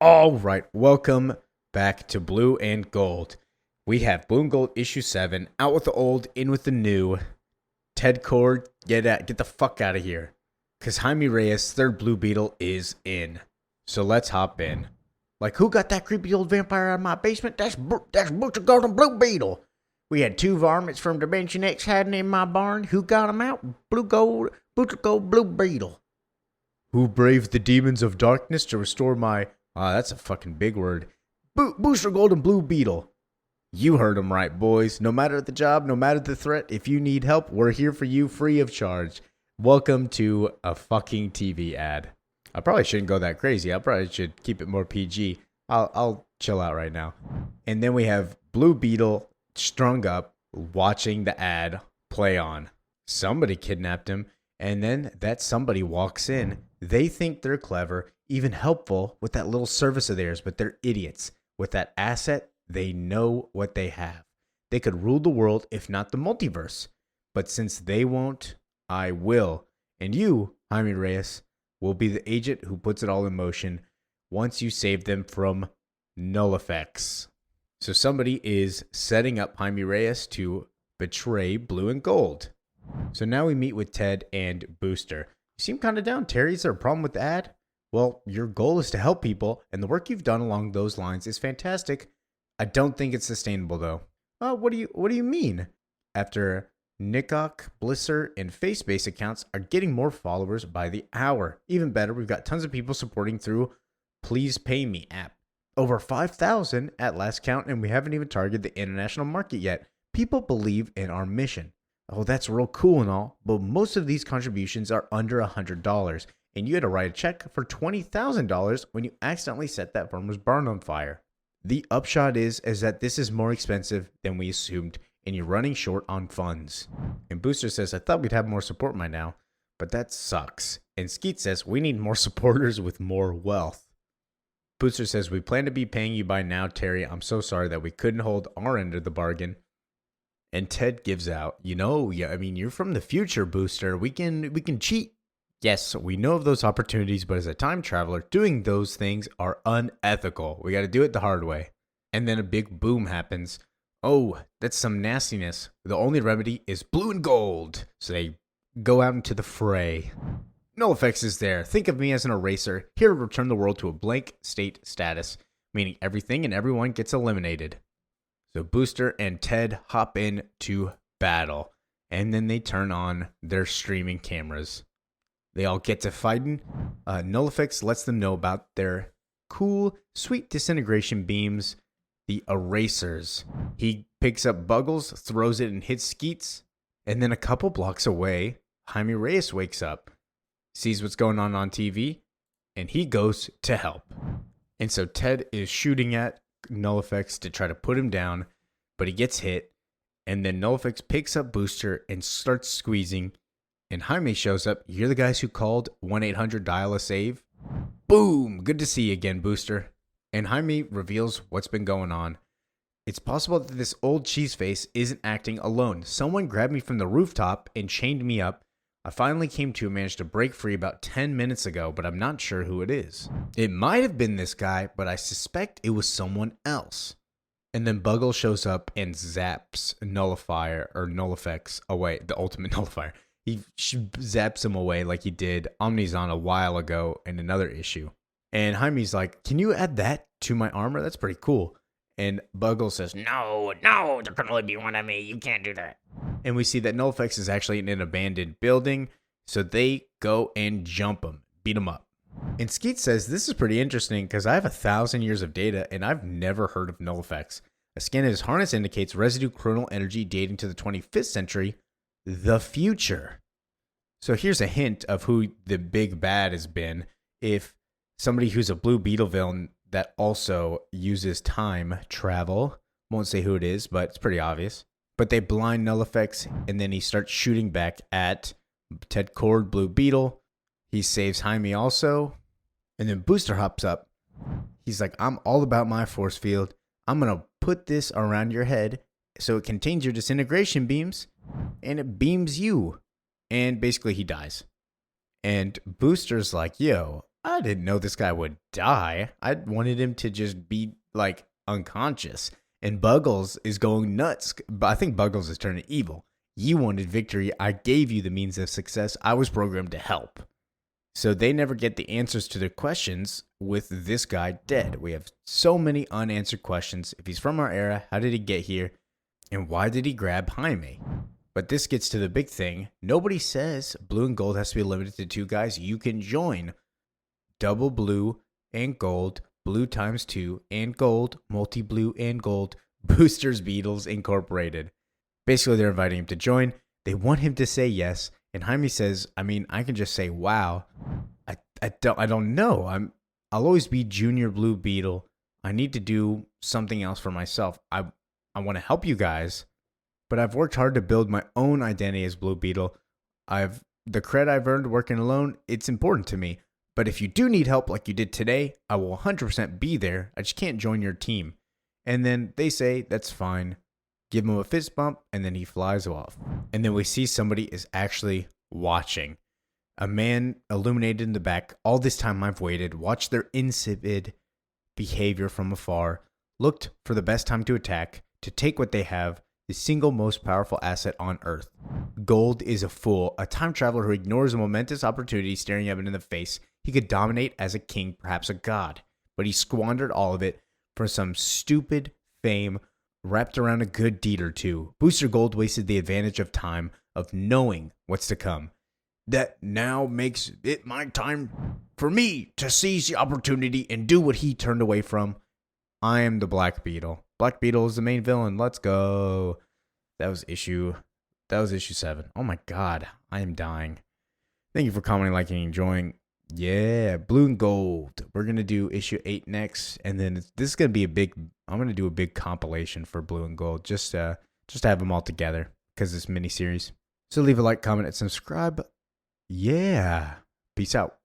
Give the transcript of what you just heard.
All right, welcome back to Blue and Gold. We have Blue and Gold issue 7, out with the old, in with the new. Ted Cord, get the fuck out of here. Because Jaime Reyes, third Blue Beetle, is in. So let's hop in. Like, who got that creepy old vampire out of my basement? That's Butcher Gold and Blue Beetle. We had two varmints from Dimension X hiding in my barn. Who got them out? Butcher Gold, Blue Beetle. Who braved the demons of darkness to restore my... that's a fucking big word. Booster Gold and Blue Beetle. You heard them right, boys. No matter the job, no matter the threat, if you need help, we're here for you free of charge. Welcome to a fucking TV ad. I probably shouldn't go that crazy. I probably should keep it more PG. I'll chill out right now. And then we have Blue Beetle strung up, watching the ad play on. Somebody kidnapped him, and then that somebody walks in. They think they're clever, even helpful with that little service of theirs, but they're idiots. With that asset, they know what they have. They could rule the world, if not the multiverse. But since they won't, I will. And you, Jaime Reyes, will be the agent who puts it all in motion once you save them from null effects. So somebody is setting up Jaime Reyes to betray Blue and Gold. So now we meet with Ted and Booster. You seem kind of down, Terry. Is there a problem with the ad? Well, your goal is to help people, and the work you've done along those lines is fantastic. I don't think it's sustainable, though. What do you mean? After Nickok, Blisser, and Facebase accounts are getting more followers by the hour. Even better, we've got tons of people supporting through Please Pay Me app. Over 5,000 at last count, and we haven't even targeted the international market yet. People believe in our mission. Oh, that's real cool and all, but most of these contributions are under $100, and you had to write a check for $20,000 when you accidentally set that farmer's barn on fire. The upshot is that this is more expensive than we assumed, and you're running short on funds. And Booster says, I thought we'd have more support by now, but that sucks. And Skeet says, we need more supporters with more wealth. Booster says, we plan to be paying you by now, Terry. I'm so sorry that we couldn't hold our end of the bargain. And Ted gives out, you're from the future, Booster. We can cheat. Yes, we know of those opportunities, but as a time traveler, doing those things are unethical. We got to do it the hard way. And then a big boom happens. Oh, that's some nastiness. The only remedy is Blue and Gold. So they go out into the fray. Null effects is there. Think of me as an eraser, here to return the world to a blank state status, meaning everything and everyone gets eliminated. So Booster and Ted hop in to battle, and then they turn on their streaming cameras. They all get to fighting. Null effects lets them know about their cool, sweet disintegration beams, the erasers. He picks up Buggles, throws it, and hits Skeets. And then a couple blocks away, Jaime Reyes wakes up, sees what's going on TV, and he goes to help. And so Ted is shooting at Null effects to try to put him down, but he gets hit. And then Null effects picks up Booster and starts squeezing. And Jaime shows up. You're the guys who called 1-800-DIAL-A-SAVE? Boom! Good to see you again, Booster. And Jaime reveals what's been going on. It's possible that this old cheeseface isn't acting alone. Someone grabbed me from the rooftop and chained me up. I finally came to and managed to break free about 10 minutes ago, but I'm not sure who it is. It might have been this guy, but I suspect it was someone else. And then Buggle shows up and zaps Null effects away, the ultimate nullifier. He zaps him away like he did Omnizon a while ago in another issue. And Jaime's like, can you add that to my armor? That's pretty cool. And Buggle says, no, there can only be one of me. You can't do that. And we see that NullFX is actually in an abandoned building. So they go and jump him, beat him up. And Skeet says, this is pretty interesting because I have 1,000 years of data and I've never heard of NullFX. A scan of his harness indicates residue chronal energy dating to the 25th century, the future. So here's a hint of who the big bad has been. If somebody who's a Blue Beetle villain that also uses time travel, won't say who it is, but it's pretty obvious. But they blind Null effects, and then he starts shooting back at Ted Cord, Blue Beetle. He saves Jaime also, and then Booster hops up. He's like, I'm all about my force field. I'm going to put this around your head so it contains your disintegration beams, and it beams you. And basically he dies. And Booster's like, yo, I didn't know this guy would die. I wanted him to just be like unconscious. And Buggles is going nuts. But I think Buggles is turning evil. You wanted victory. I gave you the means of success. I was programmed to help. So they never get the answers to their questions with this guy dead. We have so many unanswered questions. If he's from our era, how did he get here? And why did he grab Jaime? But this gets to the big thing. Nobody says blue and gold has to be limited to 2 guys. You can join double blue and gold, blue times 2 and gold, multi-blue and gold, Boosters Beetles Incorporated. Basically, they're inviting him to join. They want him to say yes. And Jaime says, I mean, I can just say, wow. I don't know. I'll always be Junior Blue Beetle. I need to do something else for myself. I want to help you guys, but I've worked hard to build my own identity as Blue Beetle. The credit I've earned working alone, it's important to me. But if you do need help like you did today, I will 100% be there. I just can't join your team. And then they say, that's fine. Give him a fist bump, and then he flies off. And then we see somebody is actually watching. A man illuminated in the back. All this time I've waited, watched their insipid behavior from afar, looked for the best time to attack, to take what they have, the single most powerful asset on Earth. Gold is a fool, a time traveler who ignores a momentous opportunity staring him in the face. He could dominate as a king, perhaps a god, but he squandered all of it for some stupid fame wrapped around a good deed or two. Booster Gold wasted the advantage of time, of knowing what's to come. That now makes it my time for me to seize the opportunity and do what he turned away from. I am the Black Beetle. Black Beetle is the main villain. Let's go. That was issue 7. Oh my god, I am dying. Thank you for commenting, liking, and enjoying. Yeah, blue and gold. We're going to do issue 8 next. And then this is going to be I'm going to do a big compilation for blue and gold. Just to have them all together because it's mini series. So leave a like, comment, and subscribe. Yeah. Peace out.